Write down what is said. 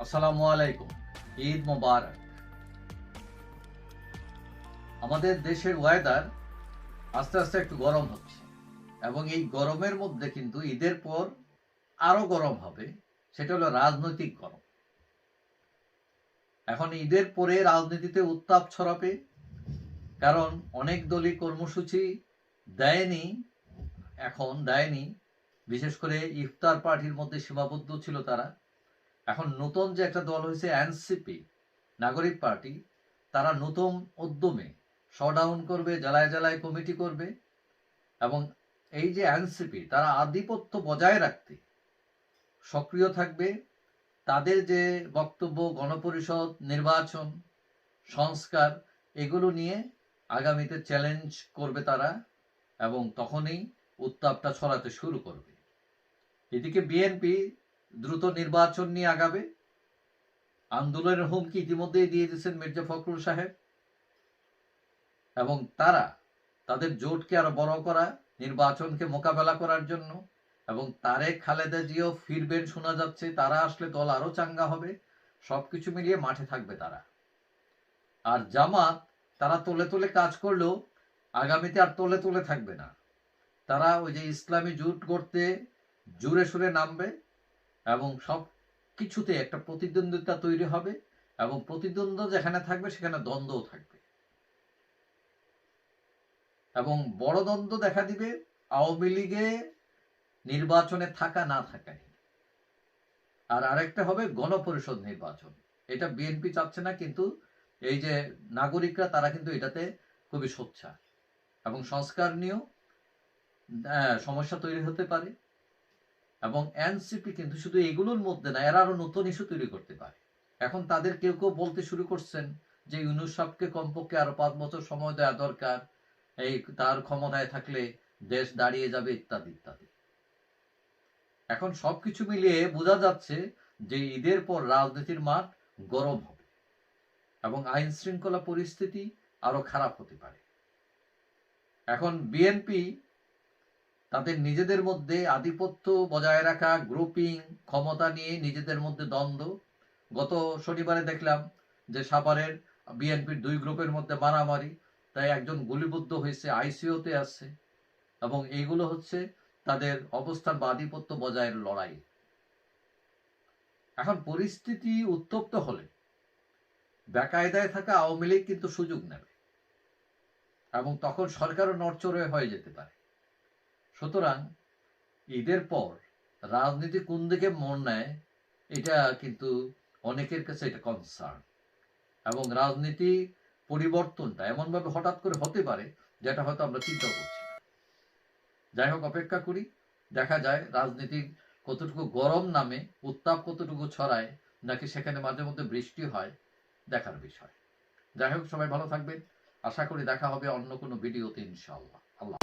আসসালামু আলাইকুম। ঈদ মোবারক। আমাদের দেশের ওয়েদার আস্তে আস্তে একটু গরম হচ্ছে এবং এই গরমের মধ্যে কিন্তু ঈদের পর আরো গরম হবে। সেটা হলো রাজনৈতিক গরম। এখন ঈদের পরে রাজনীতিতে উত্তাপ ছড়াবে, কারণ অনেক দলই কর্মসূচি দেয়নি, এখন দেয়নি। বিশেষ করে ইফতার পার্টির মধ্যে সীমাবদ্ধ ছিল তারা। এখন নতুন যে একটা দল হয়েছে এনসিপি, নাগরিক পার্টি, তারা নতুন উদ্যমে শডাউন করবে, জেলায় জেলায় কমিটি করবে এবং এই যে এনসিপি, তারা আধিপত্য বজায় রাখতে সক্রিয় থাকবে। তাদের যে বক্তব্য, গণপরিষদ নির্বাচন, সংস্কার, এগুলো নিয়ে আগামীতে চ্যালেঞ্জ করবে তারা এবং তখনই উত্তাপটা ছড়াতে শুরু করবে। এদিকে বিএনপি দ্রুত নির্বাচন নিয়ে আগাবে। আন্দোলনের হুমকি ইতিমধ্যেই দিয়ে দিয়েছেন মির্জা ফখরুল সাহেব এবং তারা তাদের জোটকে আরো বড় করা, নির্বাচনকে মোকাবেলা করার জন্য, এবং তারেক খালেদা জিও ফিরবেন শোনা যাচ্ছে। তারা আসলে দল আরো চাঙ্গা হবে। সবকিছু মিলিয়ে মাঠে থাকবে তারা। আর জামাত, তারা তোলে তোলে কাজ করলেও আগামীতে আর তোলে তোলে থাকবে না। তারা ওই যে ইসলামী জোট করতে জুড়ে সুরে নামবে এবং সব কিছুতে একটা প্রতিদ্বন্দ্বিতা তৈরি হবে এবং প্রতিদ্বন্দ্ব যেখানে থাকবে সেখানে দ্বন্দ্বও থাকবে এবং বড় দ্বন্দ্ব দেখা দিবে আওয়ামী লীগে নির্বাচনে থাকা না থাকায়। আর আরেকটা হবে গণপরিষদ নির্বাচন। এটা বিএনপি চাচ্ছে না, কিন্তু এই যে নাগরিকরা, তারা কিন্তু এটাতে খুবই সোচ্চার এবং সংস্কার নিয়েও সমস্যা তৈরি হতে পারে। এবং এনসিপি কিন্তু শুধু এগুলোর মধ্যে না, এরা আরো নতুন ইস্যু তৈরি করতে পারে। এখন তাদের কেউ কেউ বলতে শুরু করছেন যে ইউনূস সাহেবকে কমপক্ষে আরো 5 বছর সময় দেওয়া দরকার, এই তার ক্ষমতায় থাকলে দেশ দাঁড়িয়ে যাবে, ইত্যাদি ইত্যাদি। এখন সবকিছু মিলিয়ে বোঝা যাচ্ছে যে ঈদের পর রাজনীতির মাঠ গরম হবে এবং আইন শৃঙ্খলা পরিস্থিতি আরো খারাপ হতে পারে। এখন বিএনপি তাদের নিজেদের মধ্যে আধিপত্য বজায় রাখা, গ্রুপিং, ক্ষমতা নিয়ে নিজেদের মধ্যে দ্বন্দ্ব। গত শনিবারে দেখলাম যে সাভারের বিএনপির 2 গ্রুপের মধ্যে মারামারি, তাই একজন গুলিবিদ্ধ হয়েছে, আইসিইউতে আছে। এবং এইগুলো হচ্ছে তাদের অবস্থান বা আধিপত্য বজায়ের লড়াই। এখন পরিস্থিতি উত্তপ্ত হলে বেকায়দায় থাকা আওয়ামী লীগ কিন্তু সুযোগ নেবে এবং তখন সরকারও নড়চড়ে হয়ে যেতে পারে। সুতরাং ঈদের পর রাজনীতি কোন দিকে মোড় নেয়, এটা কিন্তু অনেকের কাছে এটা কনসার্ন। এবং রাজনীতি পরিবর্তনটা এমনভাবে হঠাৎ করে হতে পারে যেটা হয়তো আমরা চিন্তা করছি না। যাই হোক, অপেক্ষা করি, দেখা যায় রাজনীতি কতটুকু গরম নামে, উত্তাপ কতটুকু ছড়ায়, নাকি সেখানে মাঝে মধ্যে বৃষ্টি হয়, দেখার বিষয়। যাই হোক, সবাই ভালো থাকবেন। আশা করি দেখা হবে অন্য কোনো ভিডিওতে, ইনশাআল্লাহ। আল্লাহ।